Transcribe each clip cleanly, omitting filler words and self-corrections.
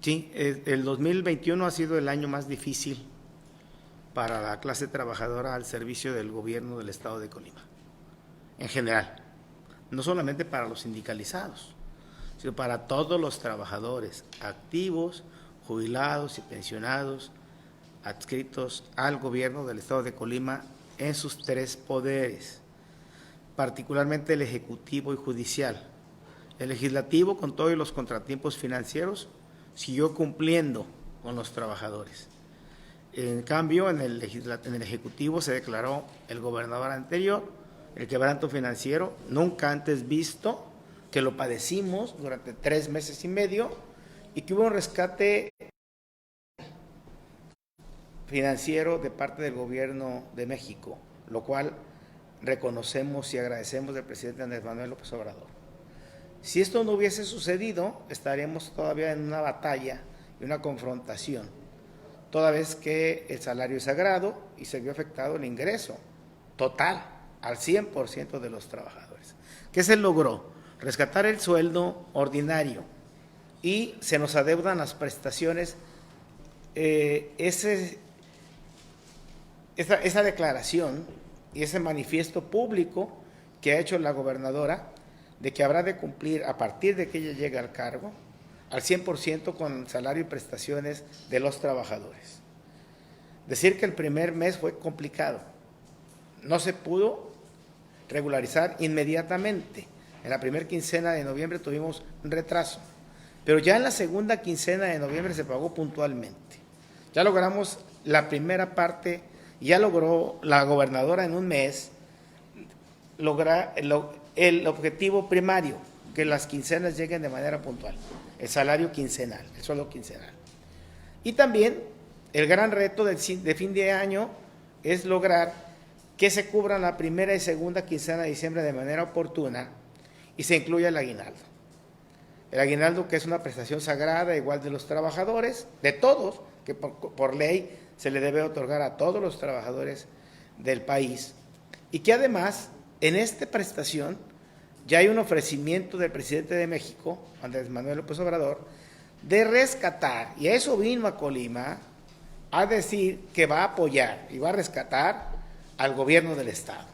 Sí, el 2021 ha sido el año más difícil para la clase trabajadora al servicio del gobierno del estado de Colima, en general, no solamente para los sindicalizados, sino para todos los trabajadores activos, jubilados y pensionados adscritos al gobierno del estado de Colima en sus tres poderes, particularmente el ejecutivo y judicial. El legislativo, con todos los contratiempos financieros, siguió cumpliendo con los trabajadores. En cambio, en el ejecutivo se declaró el gobernador anterior el quebranto financiero nunca antes visto, que lo padecimos durante 3 meses y medio y que hubo un rescate financiero de parte del gobierno de México, lo cual reconocemos y agradecemos del presidente Andrés Manuel López Obrador. Si esto no hubiese sucedido, estaríamos todavía en una batalla y una confrontación, toda vez que el salario es sagrado y se vio afectado el ingreso total al 100% de los trabajadores. ¿Qué se logró? Rescatar el sueldo ordinario y se nos adeudan las prestaciones. Esa declaración y ese manifiesto público que ha hecho la gobernadora de que habrá de cumplir a partir de que ella llegue al cargo al 100% con salario y prestaciones de los trabajadores. Decir que el primer mes fue complicado, no se pudo regularizar inmediatamente. En la primera quincena de noviembre tuvimos un retraso, pero ya en la segunda quincena de noviembre se pagó puntualmente. Ya logramos la primera parte, ya logró la gobernadora en un mes lograr el objetivo primario, que las quincenas lleguen de manera puntual, el salario quincenal, el sueldo quincenal. Y también el gran reto de fin de año es lograr que se cubran la primera y segunda quincena de diciembre de manera oportuna y se incluya el aguinaldo. El aguinaldo, que es una prestación sagrada, igual de los trabajadores, de todos, que por ley se le debe otorgar a todos los trabajadores del país, y que además en esta prestación ya hay un ofrecimiento del presidente de México, Andrés Manuel López Obrador, de rescatar, y a eso vino a Colima, a decir que va a apoyar y va a rescatar al gobierno del estado.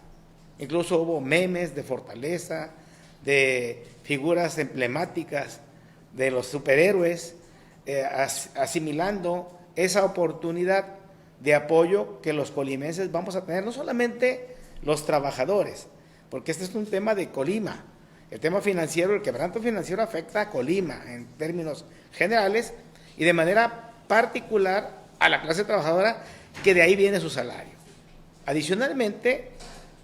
Incluso hubo memes de Fortaleza, de figuras emblemáticas de los superhéroes, asimilando esa oportunidad de apoyo que los colimenses vamos a tener, no solamente los trabajadores, porque este es un tema de Colima. El tema financiero, el quebranto financiero afecta a Colima en términos generales y de manera particular a la clase trabajadora, que de ahí viene su salario. Adicionalmente,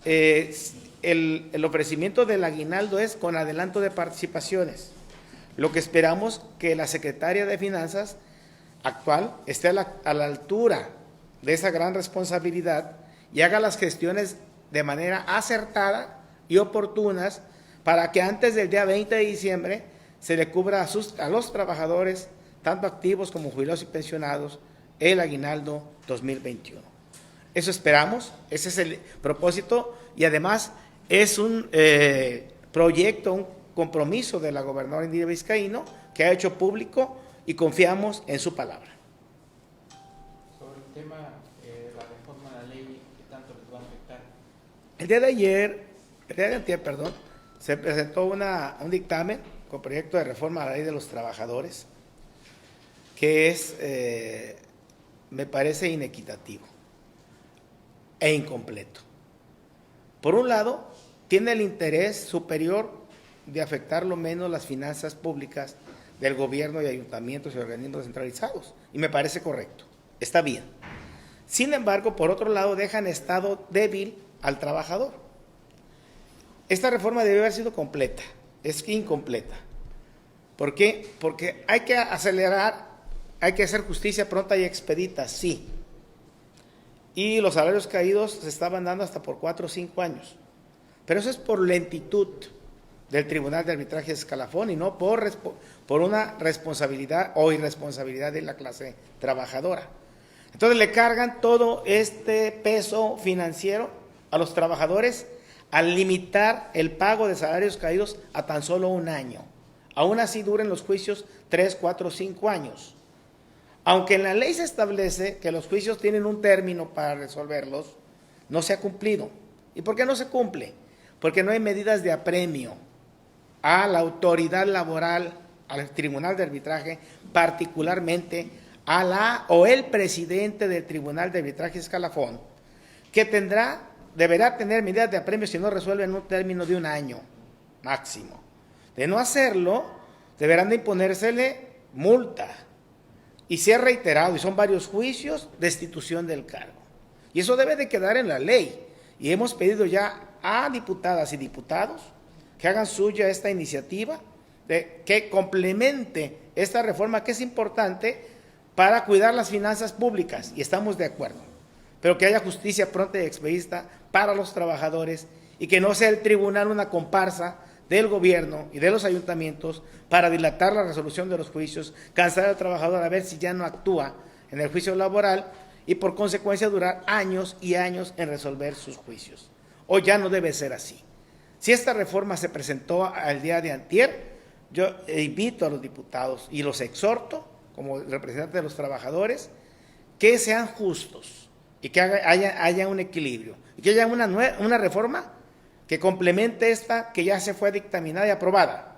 el ofrecimiento del aguinaldo es con adelanto de participaciones. Lo que esperamos que la secretaria de Finanzas actual esté a la altura de esa gran responsabilidad y haga las gestiones de manera acertada y oportunas para que antes del día 20 de diciembre se le cubra a los trabajadores, tanto activos como jubilados y pensionados, el aguinaldo 2021. Eso esperamos, ese es el propósito, y además es un proyecto, un compromiso de la gobernadora Indira Vizcaíno que ha hecho público y confiamos en su palabra. Sobre el tema de la reforma de la ley, ¿qué tanto les va a afectar? El día de antier, se presentó un dictamen con proyecto de reforma a la ley de los trabajadores que es, me parece inequitativo e incompleto. Por un lado, tiene el interés superior de afectar lo menos las finanzas públicas del gobierno y ayuntamientos y organismos descentralizados, y me parece correcto, está bien. Sin embargo, por otro lado, deja en estado débil al trabajador. Esta reforma debe haber sido completa, es incompleta. ¿Por qué? Porque hay que acelerar, hay que hacer justicia pronta y expedita, sí. Y los salarios caídos se estaban dando hasta por 4 o 5 años. Pero eso es por lentitud del Tribunal de Arbitraje de Escalafón y no por una responsabilidad o irresponsabilidad de la clase trabajadora. Entonces le cargan todo este peso financiero a los trabajadores al limitar el pago de salarios caídos a tan solo 1 año. Aún así duren los juicios 3, 4, 5 años. Aunque en la ley se establece que los juicios tienen un término para resolverlos, no se ha cumplido. ¿Y por qué no se cumple? Porque no hay medidas de apremio a la autoridad laboral, al Tribunal de Arbitraje, particularmente a la o el presidente del Tribunal de Arbitraje Escalafón, que deberá tener medidas de apremio si no resuelve en un término de un año máximo. De no hacerlo, deberán de imponérsele multa. Y si es reiterado, y son varios juicios, destitución del cargo. Y eso debe de quedar en la ley. Y hemos pedido ya a diputadas y diputados que hagan suya esta iniciativa, que complemente esta reforma que es importante para cuidar las finanzas públicas, y estamos de acuerdo, pero que haya justicia pronta y expedita para los trabajadores y que no sea el tribunal una comparsa del gobierno y de los ayuntamientos para dilatar la resolución de los juicios, cansar al trabajador a ver si ya no actúa en el juicio laboral y por consecuencia durar años y años en resolver sus juicios. Hoy ya no debe ser así. Si esta reforma se presentó al día de antier, yo invito a los diputados y los exhorto como representantes de los trabajadores que sean justos y que haya un equilibrio y que haya una reforma que complemente esta que ya se fue dictaminada y aprobada,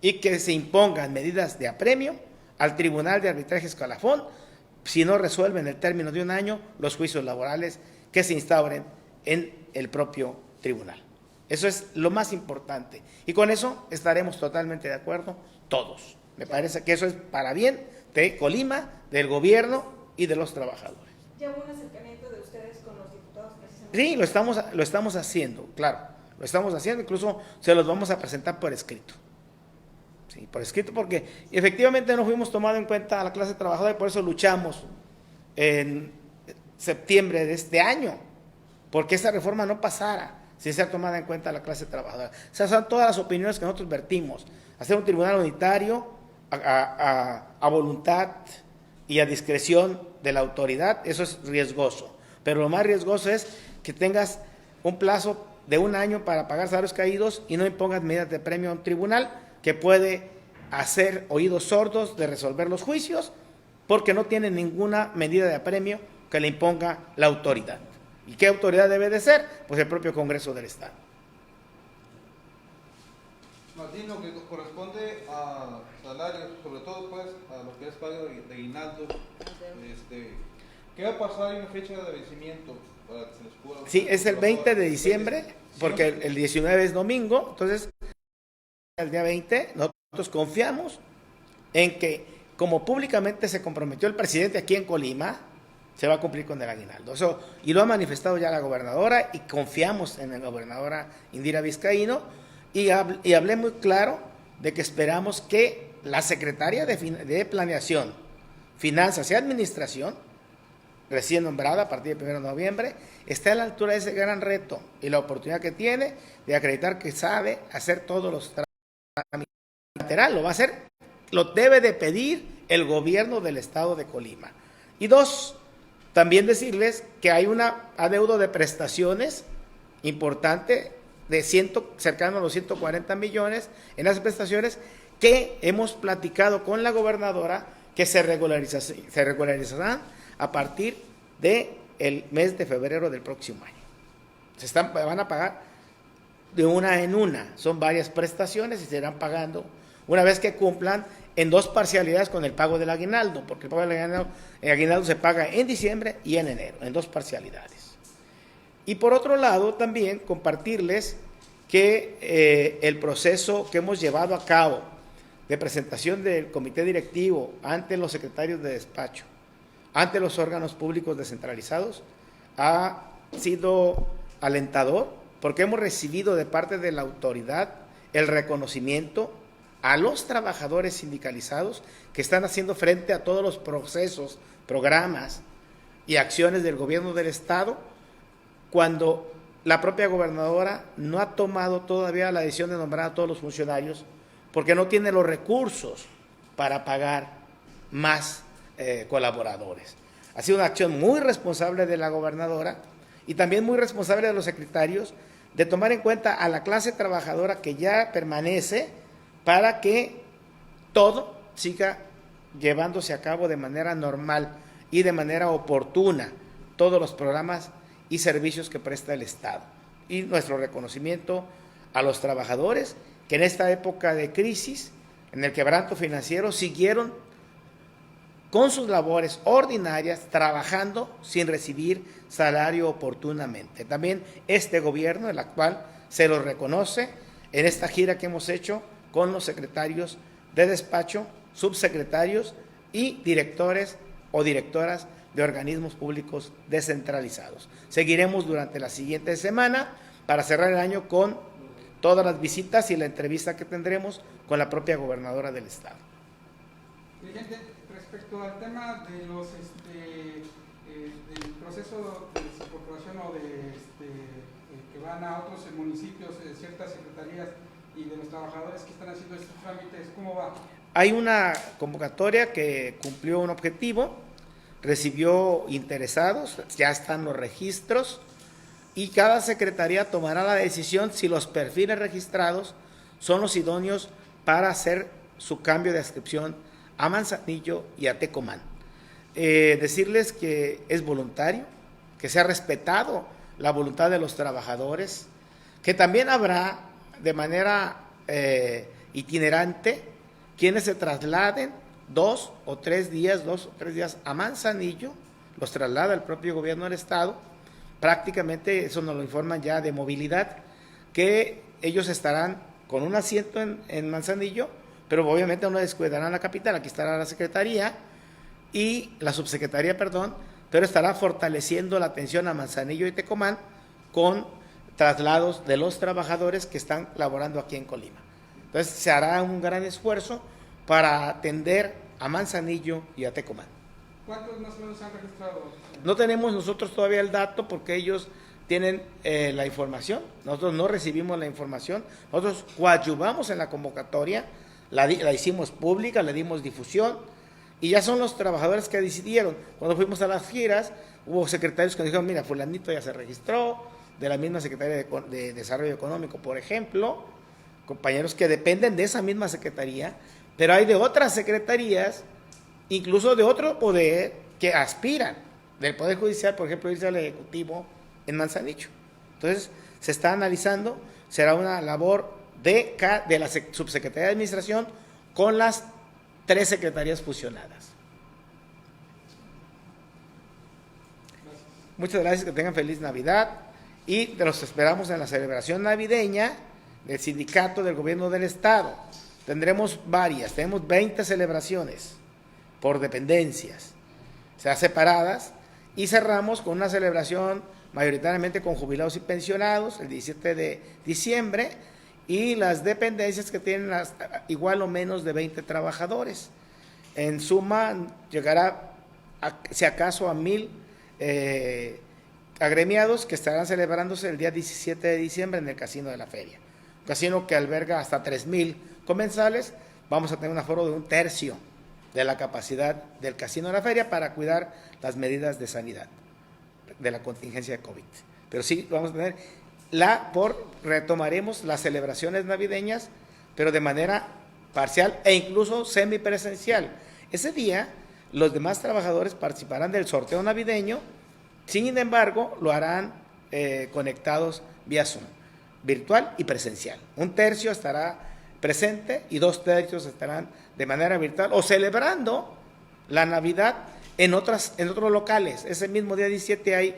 y que se impongan medidas de apremio al Tribunal de Arbitraje Escalafón si no resuelven en el término de un año los juicios laborales que se instauren en el propio tribunal. Eso es lo más importante, y con eso estaremos totalmente de acuerdo todos. Me parece que eso es para bien de Colima, del gobierno y de los trabajadores. ¿Ya hubo un acercamiento de ustedes con los diputados precisamente? Sí, lo estamos haciendo, claro. Lo estamos haciendo, incluso se los vamos a presentar por escrito. Sí, por escrito, porque efectivamente no fuimos tomados en cuenta a la clase trabajadora y por eso luchamos en septiembre de este año, porque esa reforma no pasara sin ser tomada en cuenta a la clase trabajadora. O sea, son todas las opiniones que nosotros vertimos. Hacer un tribunal unitario a voluntad y a discreción de la autoridad, eso es riesgoso. Pero lo más riesgoso es que tengas un plazo de un año para pagar salarios caídos y no impongas medidas de premio a un tribunal que puede hacer oídos sordos de resolver los juicios porque no tiene ninguna medida de apremio que le imponga la autoridad. ¿Y qué autoridad debe de ser? Pues el propio Congreso del Estado. Martín, lo que corresponde a salarios, sobre todo pues a lo que es pago de aguinaldo, ¿qué va a pasar? ¿Hay una fecha de vencimiento para que se les pueda? Sí, es el 20 de diciembre, porque el 19 es domingo, entonces el día 20 nosotros confiamos en que, como públicamente se comprometió el presidente aquí en Colima, se va a cumplir con el aguinaldo. Eso, y lo ha manifestado ya la gobernadora, y confiamos en la gobernadora Indira Vizcaíno, y hablé muy claro de que esperamos que la secretaria de Planeación, Finanzas y Administración, recién nombrada a partir del 1 de noviembre, esté a la altura de ese gran reto y la oportunidad que tiene de acreditar que sabe hacer todos los trámites. Lo va a hacer, lo debe de pedir el gobierno del estado de Colima. Y dos, también decirles que hay una adeudo de prestaciones importante de cercano a los 140 millones en las prestaciones que hemos platicado con la gobernadora que se regularizarán a partir del mes de febrero del próximo año. Van a pagar de una en una, son varias prestaciones y se irán pagando una vez que cumplan en dos parcialidades con el pago del aguinaldo, porque el pago del aguinaldo se paga en diciembre y en enero, en dos parcialidades. Y por otro lado, también compartirles que el proceso que hemos llevado a cabo de presentación del comité directivo ante los secretarios de despacho, ante los órganos públicos descentralizados, ha sido alentador, porque hemos recibido de parte de la autoridad el reconocimiento a los trabajadores sindicalizados que están haciendo frente a todos los procesos, programas y acciones del gobierno del Estado, cuando la propia gobernadora no ha tomado todavía la decisión de nombrar a todos los funcionarios porque no tiene los recursos para pagar más colaboradores. Ha sido una acción muy responsable de la gobernadora y también muy responsable de los secretarios de tomar en cuenta a la clase trabajadora que ya permanece para que todo siga llevándose a cabo de manera normal y de manera oportuna todos los programas y servicios que presta el Estado. Y nuestro reconocimiento a los trabajadores que en esta época de crisis, en el quebranto financiero, siguieron con sus labores ordinarias, trabajando sin recibir salario oportunamente. También este gobierno, el actual, se lo reconoce en esta gira que hemos hecho con los secretarios de despacho, subsecretarios y directores o directoras de organismos públicos descentralizados. Seguiremos durante la siguiente semana para cerrar el año con todas las visitas y la entrevista que tendremos con la propia gobernadora del estado. Dirigente, respecto al tema de los del proceso de desincorporación o que van a otros municipios, ciertas secretarías y de los trabajadores que están haciendo estos trámites, ¿cómo va? Hay una convocatoria que cumplió un objetivo, recibió interesados, ya están los registros y cada secretaría tomará la decisión si los perfiles registrados son los idóneos para hacer su cambio de adscripción a Manzanillo y a Tecomán. Decirles que es voluntario, que se ha respetado la voluntad de los trabajadores, que también habrá de manera itinerante quienes se trasladen 2 o 3 días a Manzanillo, los traslada el propio gobierno del estado, prácticamente eso nos lo informan ya de movilidad, que ellos estarán con un asiento en Manzanillo, pero obviamente no descuidarán la capital, aquí estará la secretaría y la subsecretaría, pero estará fortaleciendo la atención a Manzanillo y Tecomán con traslados de los trabajadores que están laborando aquí en Colima. Entonces se hará un gran esfuerzo para atender a Manzanillo y a Tecomán. ¿Cuántos más o menos han registrado? No tenemos nosotros todavía el dato porque ellos tienen la información, nosotros no recibimos la información, nosotros coadyuvamos en la convocatoria, la hicimos pública, le dimos difusión y ya son los trabajadores que decidieron. Cuando fuimos a las giras, hubo secretarios que dijeron, mira, fulanito ya se registró, de la misma Secretaría de Desarrollo Económico, por ejemplo, compañeros que dependen de esa misma secretaría, pero hay de otras secretarías, incluso de otro poder, que aspiran del Poder Judicial, por ejemplo, irse al Ejecutivo en Manzanillo. Entonces, se está analizando, será una labor de la Subsecretaría de Administración con las 3 secretarías fusionadas. Muchas gracias, que tengan feliz Navidad y los esperamos en la celebración navideña del sindicato del gobierno del estado. Tendremos varias, tenemos 20 celebraciones por dependencias, o sea, separadas, y cerramos con una celebración mayoritariamente con jubilados y pensionados el 17 de diciembre y las dependencias que tienen igual o menos de 20 trabajadores. En suma, llegará, si acaso, a 1,000 agremiados que estarán celebrándose el día 17 de diciembre en el Casino de la Feria. Un casino que alberga hasta 3,000 comensales. Vamos a tener un aforo de 1/3 de la capacidad del Casino de la Feria para cuidar las medidas de sanidad de la contingencia de COVID. Pero sí, vamos a tener retomaremos las celebraciones navideñas, pero de manera parcial e incluso semipresencial. Ese día, los demás trabajadores participarán del sorteo navideño, sin embargo, lo harán conectados vía Zoom, virtual y presencial. 1/3 estará presente y 2/3 estarán de manera virtual o celebrando la Navidad en otros locales. Ese mismo día 17 hay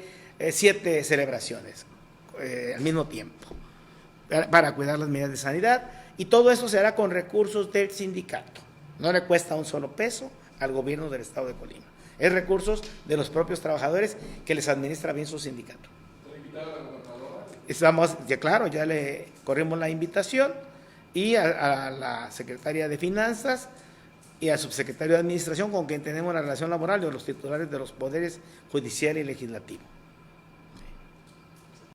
7 celebraciones al mismo tiempo para cuidar las medidas de sanidad y todo eso se hará con recursos del sindicato. No le cuesta un solo peso al gobierno del estado de Colima. Es recursos de los propios trabajadores que les administra bien su sindicato. Estamos, claro, ya le corrimos la invitación y a la secretaria de Finanzas y al subsecretario de Administración con quien tenemos la relación laboral de los titulares de los poderes judicial y legislativo.